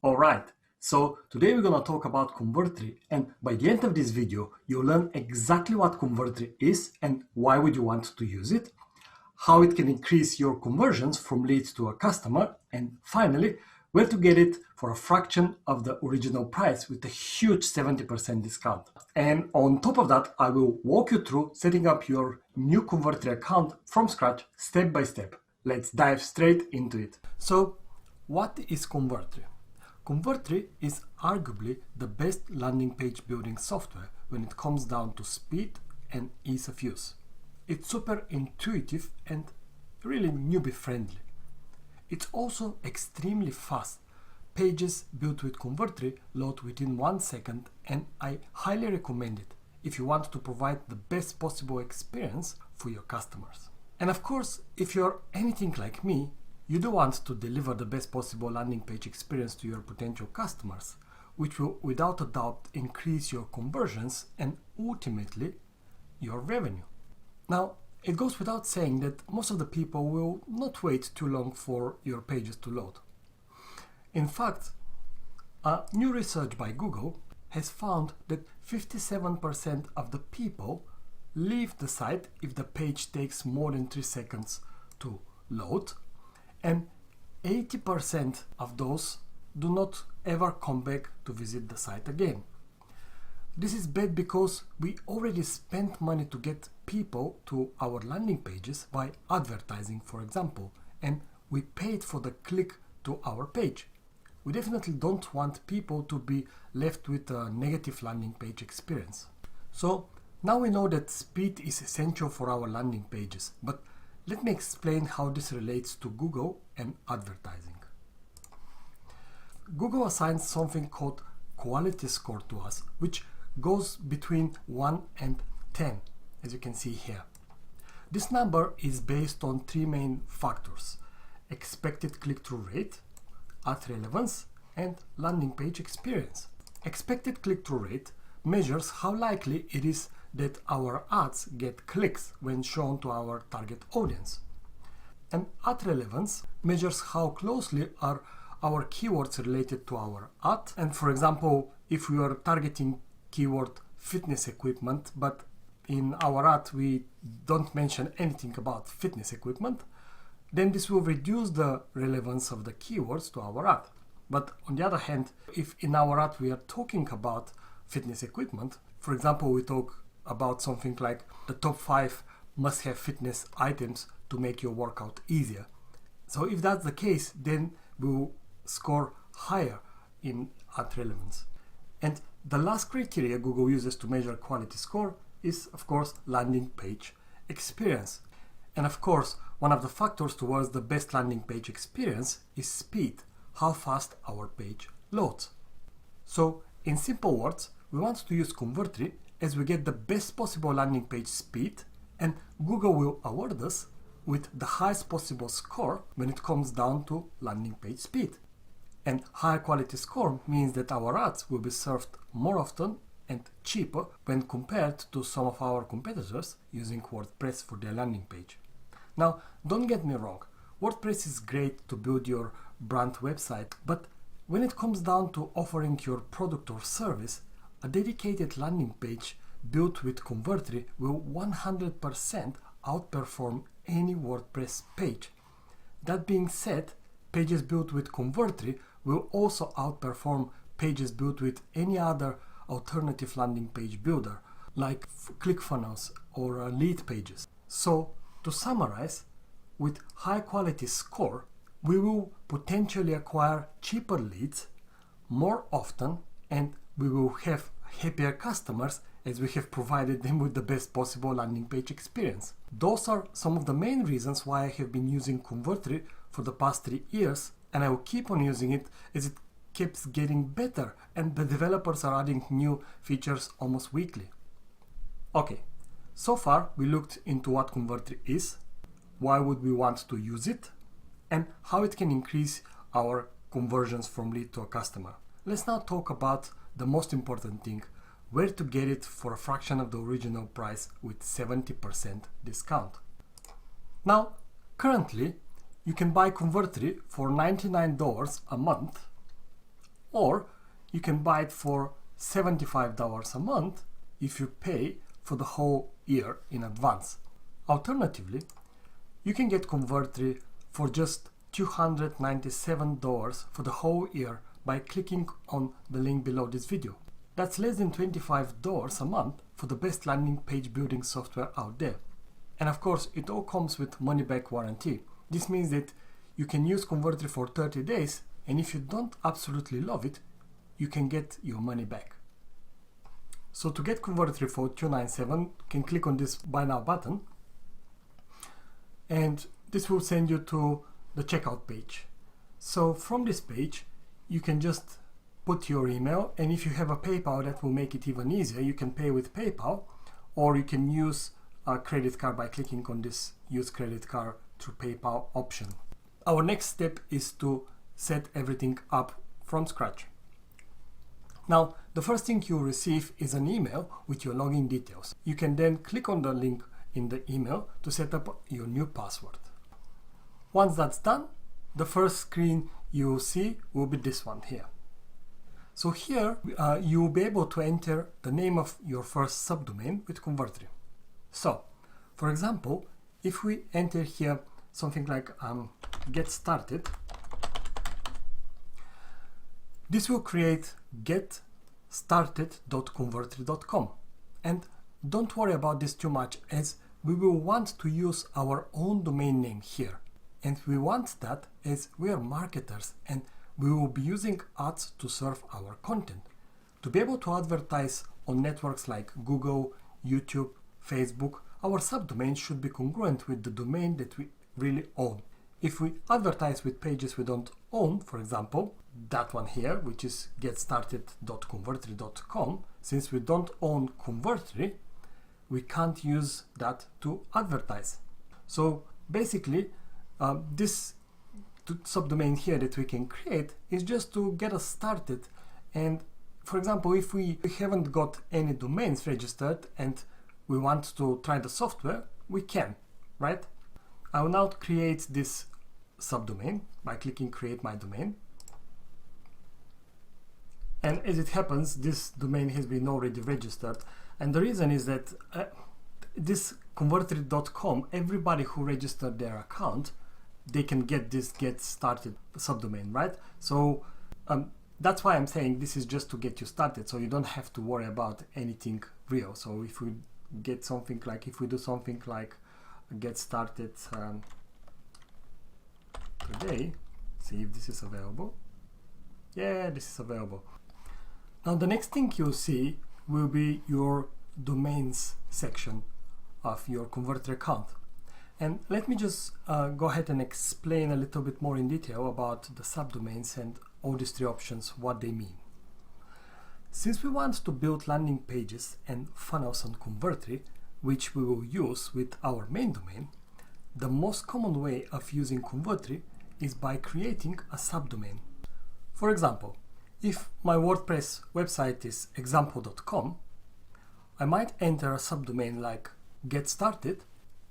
Alright, so today we're gonna talk about Convertri, and by the end of this video you'll learn exactly what Convertri is and why would you want to use it, how it can increase your conversions from leads to a customer, and finally where to get it for a fraction of the original price with a huge 70% discount. And on top of that, I will walk you through setting up your new Convertri account from scratch, step by step. Let's dive straight into it. So, what is Convertri? Convertri is arguably the best landing page building software when it comes down to speed and ease of use. It's super intuitive and really newbie friendly. It's also extremely fast. Pages built with Convertri load within 1 second, and I highly recommend it if you want to provide the best possible experience for your customers. And of course, if you're anything like me, you do want to deliver the best possible landing page experience to your potential customers, which will without a doubt increase your conversions and ultimately your revenue. Now, it goes without saying that most of the people will not wait too long for your pages to load. In fact, a new research by Google has found that 57% of the people leave the site if the page takes more than 3 seconds to load, and 80% of those do not ever come back to visit the site again. This is bad because we already spent money to get people to our landing pages by advertising, for example, and we paid for the click to our page. We definitely don't want people to be left with a negative landing page experience. So now we know that speed is essential for our landing pages, but let me explain how this relates to Google and advertising. Google assigns something called quality score to us, which goes between 1 and 10, as you can see here. This number is based on 3 main factors: expected click-through rate, ad relevance, and landing page experience. Expected click-through rate measures how likely it is that our ads get clicks when shown to our target audience. And ad relevance measures how closely are our keywords related to our ad. And for example, if we are targeting keyword fitness equipment, but in our ad we don't mention anything about fitness equipment, then this will reduce the relevance of the keywords to our ad. But on the other hand, if in our ad we are talking about fitness equipment, for example, we talk about something like the top 5 must-have fitness items to make your workout easier. So if that's the case, then we'll score higher in ad relevance. And the last criteria Google uses to measure quality score is, of course, landing page experience. And of course, one of the factors towards the best landing page experience is speed, how fast our page loads. So, in simple words, we want to use Convertri as we get the best possible landing page speed, and Google will award us with the highest possible score when it comes down to landing page speed. And higher quality score means that our ads will be served more often and cheaper when compared to some of our competitors using WordPress for their landing page. Now, don't get me wrong, WordPress is great to build your brand website, but when it comes down to offering your product or service, a dedicated landing page built with Convertri will 100% outperform any WordPress page. That being said, pages built with Convertri will also outperform pages built with any other alternative landing page builder like ClickFunnels or Leadpages. So, to summarize, with high quality score, we will potentially acquire cheaper leads more often, and we will have happier customers as we have provided them with the best possible landing page experience. Those are some of the main reasons why I have been using Convertri for the past 3 years, and I will keep on using it as it keeps getting better and the developers are adding new features almost weekly. Okay, so far we looked into what Convertri is, why would we want to use it, and how it can increase our conversions from lead to a customer. Let's now talk about the most important thing, where to get it for a fraction of the original price with 70% discount. Now, currently, you can buy Convertri for $99 a month, or you can buy it for $75 a month if you pay for the whole year in advance. Alternatively, you can get Convertri for just $297 for the whole year by clicking on the link below this video. That's less than $25 a month for the best landing page building software out there. And of course, it all comes with money-back warranty. This means that you can use Convertri for 30 days, and if you don't absolutely love it, you can get your money back. So to get Convertri for $297, you can click on this Buy Now button, and this will send you to the checkout page. So from this page, you can just put your email, and if you have a PayPal, that will make it even easier. You can pay with PayPal, or you can use a credit card by clicking on this Use Credit Card through PayPal option. Our next step is to set everything up from scratch. Now, the first thing you'll receive is an email with your login details. You can then click on the link in the email to set up your new password. Once that's done, the first screen you'll see will be this one here. So here you'll be able to enter the name of your first subdomain with Convertri. So, for example, if we enter here something like get started, this will create getstarted.convertri.com. And don't worry about this too much, as we will want to use our own domain name here. And we want that as we are marketers and we will be using ads to serve our content. To be able to advertise on networks like Google, YouTube, Facebook, our subdomain should be congruent with the domain that we really own. If we advertise with pages we don't own, for example, that one here, which is getstarted.convertri.com, since we don't own Convertri, we can't use that to advertise. So basically, this subdomain here that we can create is just to get us started. And for example, if we haven't got any domains registered and we want to try the software, we can, right? I will now create this subdomain by clicking Create My Domain. And as it happens, this domain has been already registered. And the reason is that this Convertri.com, everybody who registered their account, they can get this Get Started subdomain, right? So that's why I'm saying this is just to get you started, so you don't have to worry about anything real. So if we get something like, if we do something like get started today, see if this is available. Yeah, this is available. Now the next thing you'll see will be your domains section of your Convertri account. And let me just go ahead and explain a little bit more in detail about the subdomains and all these three options, what they mean. Since we want to build landing pages and funnels on Convertri, which we will use with our main domain, the most common way of using Convertri is by creating a subdomain. For example, if my WordPress website is example.com, I might enter a subdomain like Get Started,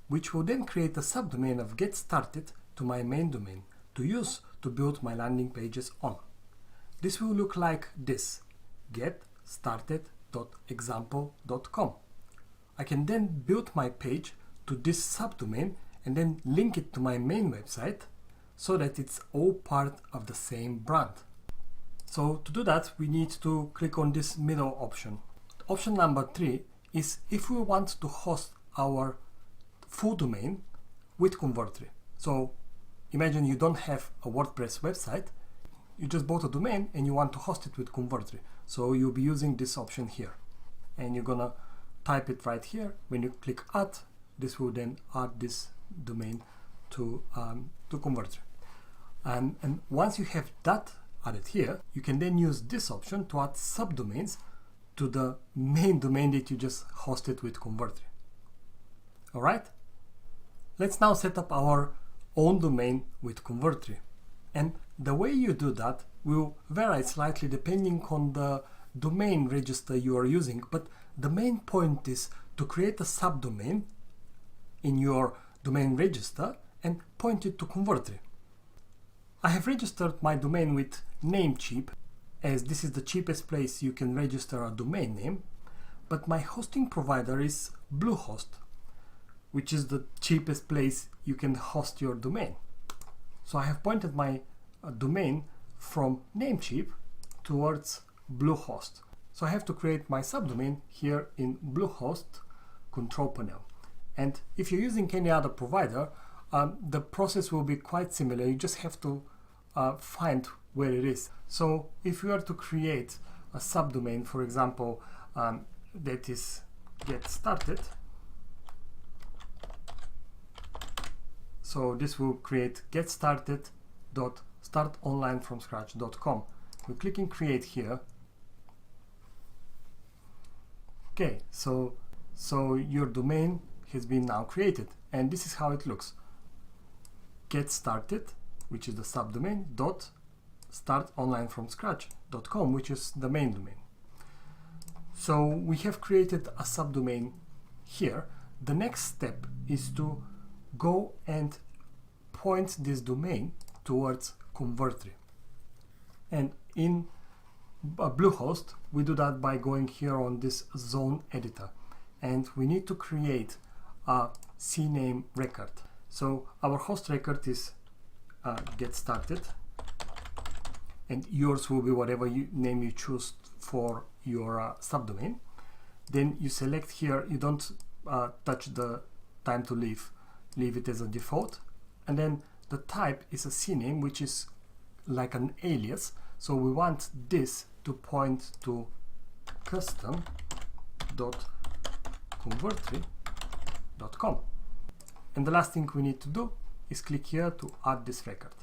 which will then create a subdomain of Get Started to my main domain to use to build my landing pages on. This will look like this: getstarted.example.com. I can then build my page to this subdomain and then link it to my main website so that it's all part of the same brand. So to do that, we need to click on this middle option. Option number 3 is if we want to host our full domain with Convertri. So imagine you don't have a WordPress website, you just bought a domain and you want to host it with Convertri. So you'll be using this option here, and you're gonna type it right here. When you click add, this will then add this domain to Convertri. And once you have that added here, you can then use this option to add subdomains to the main domain that you just hosted with Convertri. All right, let's now set up our own domain with Convertri. And the way you do that will vary slightly depending on the domain register you are using, but the main point is to create a subdomain in your domain register and point it to Convertri. I have registered my domain with Namecheap, as this is the cheapest place you can register a domain name, but my hosting provider is Bluehost, which is the cheapest place you can host your domain. So I have pointed my domain from Namecheap towards Bluehost. So I have to create my subdomain here in Bluehost control panel. And if you're using any other provider, the process will be quite similar. You just have to find where it is. So if you are to create a subdomain, for example, that is get started, so this will create getstarted.startonlinefromscratch.com. We click in create here. Okay, so your domain has been now created, and this is how it looks. Get started, which is the subdomain, .startonlinefromscratch.com, which is the main domain. So we have created a subdomain here. The next step is to go and point this domain towards Convertri. And in Bluehost, we do that by going here on this zone editor, and we need to create a CNAME record. So our host record is get started, and yours will be whatever name you choose for your subdomain. Then you select here, you don't touch the time to leave it as a default, and then the type is a CNAME, which is like an alias. So we want this to point to custom.convertri.com. And the last thing we need to do is click here to add this record.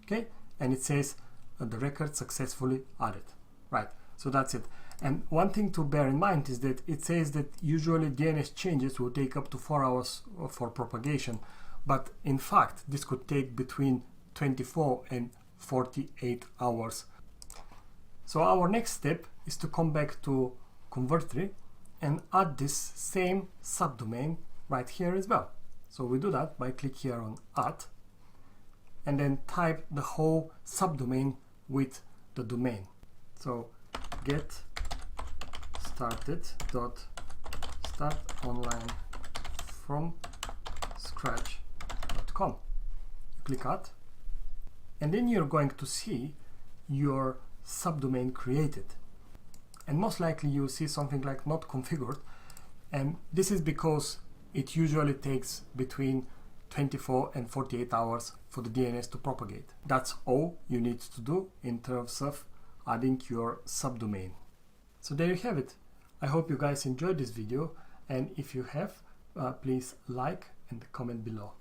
Okay, and it says the record successfully added. Right, so that's it. And one thing to bear in mind is that it says that usually DNS changes will take up to 4 hours for propagation, but in fact this could take between 24 and 48 hours. So our next step is to come back to Convertri and add this same subdomain right here as well. So we do that by click here on add, and then type the whole subdomain with the domain. So get started.startonlinefromscratch.com. You click add, and then you're going to see your subdomain created. And most likely you'll see something like not configured, and this is because it usually takes between 24 and 48 hours for the DNS to propagate. That's all you need to do in terms of adding your subdomain. So there you have it. I hope you guys enjoyed this video, and if you have, please like and comment below.